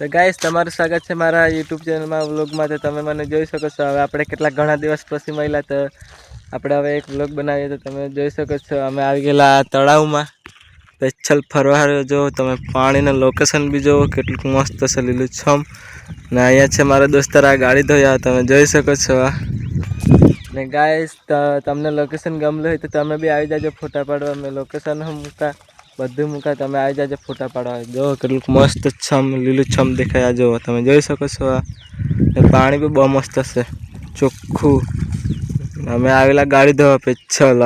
તો ગાઈસ તમારું સ્વાગત છે મારા યુટ્યુબ ચેનલમાં વ્લોગમાં. તો તમે મને જોઈ શકો છો. હવે આપણે કેટલા ઘણા દિવસ પછી મળ્યા, તો આપણે હવે એક વ્લોગ બનાવીએ. તો તમે જોઈ શકો છો અમે આવી ગયેલા તળાવમાં સ્પેશિયલ ફરવા. જો તમે પાણીનું લોકેશન બી જુઓ કેટલું મસ્ત છે, લીલુંછમ. ને અહીંયા છે મારા દોસ્તાર આ ગાડી ધોયા, તમે જોઈ શકો છો. ને ગાઈસ તમને લોકેશન ગમલું હોય તો તમે બી આવી જાજો ફોટા પાડવા. મેં લોકેશન મૂકા બધું મૂકા, તમે આવી જાજો ફોટા પાડવા. જો કેટલું મસ્ત છમ લીલુંછમ દેખાય. જો તમે જોઈ શકો છો. પાણી બી બહુ મસ્ત છે, ચોખ્ખું. અમે આવેલા ગાડી ધોવા પેચ્છલ.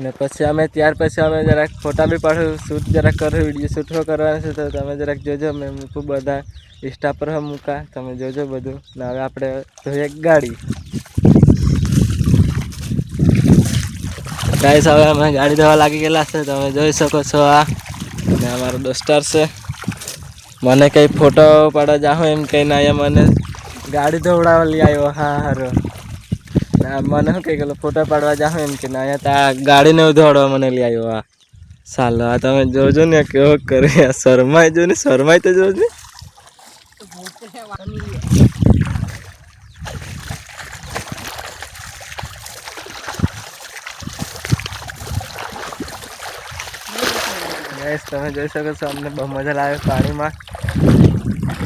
ને પછી અમે ત્યાર પછી અમે જરાક ફોટા બી પાડું, શૂટ જરાક કરું, વિડીયો શૂટ કરવાના છે. તો તમે જરાક જોજો, મેં મૂકું બધા ઇન્સ્ટા પર મૂકા, તમે જોજો બધું. ને હવે આપણે ધોઈએ ગાડી. ગાઈસ હવે અમે ગાડી ધોવા લાગી ગયેલા છે, તમે જોઈ શકો છો. આ ને અમારો દોસ્તાર છે, મને કંઈ ફોટો પાડવા જાઉં એમ કહીને અહીંયા મને ગાડી ધોવડાવવા લઈ આવ્યો. હા હારો મને શું કહી ગયેલો ફોટો પાડવા જાઉં એમ કે અહીંયા ત્યાં ગાડીને ધોવડાવવા મને લઈ આવ્યો. આ સાલો આ તમે જોજો ને કેવો કરે. શરમાય જો ને, શરમાય તો જોજો. ગાઈસ તમે જોઈ શકો છો, અમને બહુ મજા લાગે પાણીમાં.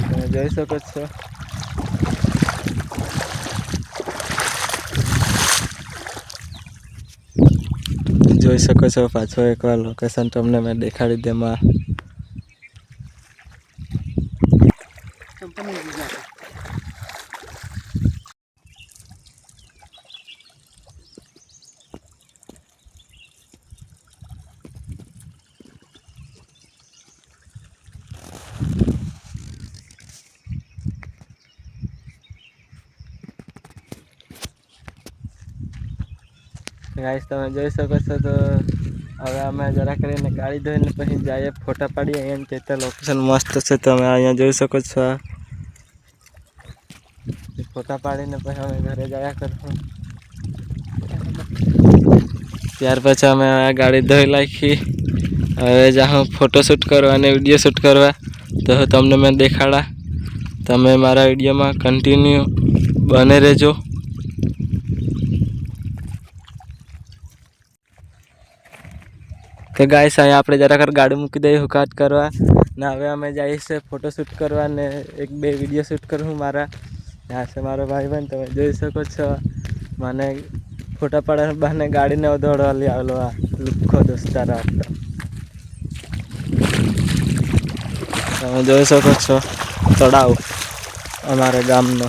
તમે જોઈ શકો છો. જોઈ શકો છો પાછો એકવાર લોકેશન તમને મેં દેખાડી દેમાં. ગાઈસ તમે જોઈ શકો છો. તો હવે અમે જરા કરીને ગાડી ધોઈને પછી જઈએ ફોટા પાડીએ. એમ કહેતા લોકેશન મસ્ત છે, તમે અહીંયા જોઈ શકો છો. ફોટા પાડીને પછી અમે ઘરે જયા કરશું. ત્યાર પછી અમે આ ગાડી ધોઈ નાખી. હવે જાઉં ફોટોશૂટ કરવા અને વિડીયો શૂટ કરવા. તો તમને મેં દેખાડા, તમે મારા વિડીયોમાં કન્ટિન્યુ બને રહેજો. તો ગાઈસ અહીંયા આપણે જરાક ગાડી મૂકી દઈએ હુકાટ કરવા. ને હવે અમે જઈએ છીએ ફોટોશૂટ કરવા ને એક બે વિડીયો શૂટ કરું મારા. ત્યાં છે મારો ભાઈબંધ, તમે જોઈ શકો છો. મને ફોટા પાડવાના બહાને ગાડીને દોડવા લઈ આવેલો. આ લુખ્ખો દોસ્તાર આપણો, તમે જોઈ શકો છો. તળાવ અમારા ગામનો.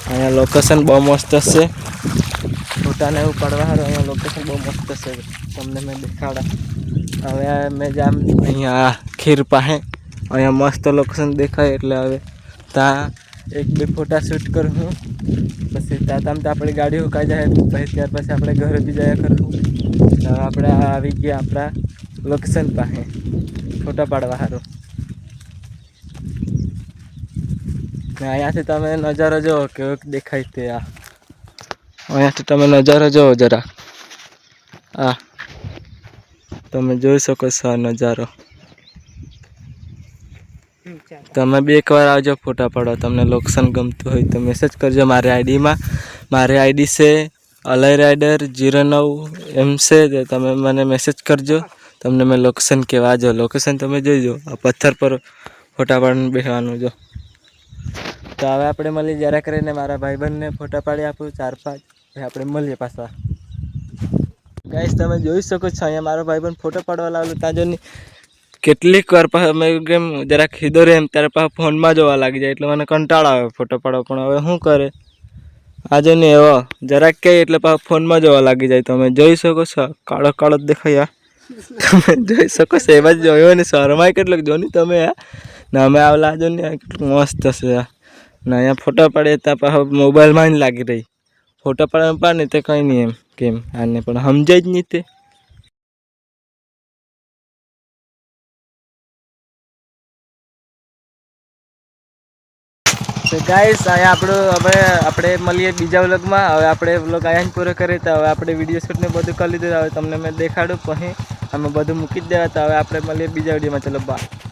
અહીંયા લોકેશન બહુ મસ્ત છે. ફોટાને એવું પાડવા સારું અહીંયા લોકેશન બહુ મસ્ત છે, તમને મેં દેખાડા. હવે મેં જામ અહીંયા ખીર પાસે અહીંયા મસ્ત લોકેશન દેખાય, એટલે હવે ત્યાં એક બે ફોટા શૂટ કરું હું. પછી ત્યાં તો આપણી ગાડી હુકાઈ જાય, પછી ત્યાર પછી આપણે ઘરે બી જયા કરશું. હવે આપણે આવી ગયા આપણા લોકેશન પાસે ફોટા પાડવા સારું. અહીંયાથી તમે નજારો જુઓ કેવો દેખાય તે. અહીંયાથી તમે નજારો જુઓ જરા. આ તમે જોઈ શકો છો આ નજારો. તમે બી એકવાર આવજો ફોટા પાડવા. તમને લોકેશન ગમતું હોય તો મેસેજ કરજો મારી આઈડીમાં. મારી આઈડી છે અલય રાઇડર 09 એમ છે. તો તમે મને મેસેજ કરજો, તમને મેં લોકેશન કહેવા. જો લોકેશન તમે જોઈજો, આ પથ્થર પર ફોટા પાડીને બેસવાનું. જો તો હવે આપણે મળીએ જરા કરીને મારા ભાઈબંધને ફોટા પાડી આપું 4-5, પછી આપણે મળીએ પાછા. ગાઈસ તમે જોઈ શકો છો અહીંયા મારો ભાઈબંધ ફોટો પાડવા લાવેલો. ત્યાં જો કેટલીક વાર પાછા અમે કેમ જરાક હીધો રહે એમ ત્યારે પાછા ફોનમાં જોવા લાગી જાય, એટલે મને કંટાળો આવે ફોટો પાડવા. પણ હવે શું કરે, આજે ને એવો જરાક કહે એટલે પાછા ફોનમાં જોવા લાગી જાય. તમે જોઈ શકો છો, કાળો કાળો જ દેખાય. તમે જોઈ શકો છો. એમાં જ જોયો ને શરમાય કેટલુંક જો ને તમે. ને અમે આવલા જો ને કેટલું મસ્ત છે. ને અહીંયા ફોટો પાડીએ ત્યાં પાછા મોબાઈલમાં જ લાગી રહી. ફોટો પાડવા પાડે તે કંઈ નહીં એમ કેમ આને પણ સમજાય જ નહીં તે. તો ગાઈસ અહીંયા આપણે મળીએ બીજા વ્લોગમાં. હવે આપણે વ્લોગ અહીંયા જ પૂરો કરીએ. તો હવે આપણે વિડીયો શૂટને બધું કરી લીધું. હવે તમને મેં દેખાડું, પછી અમે બધું મૂકી જ દેવા. તો હવે આપણે મળીએ બીજા વિડીયોમાં. ચલો બાય.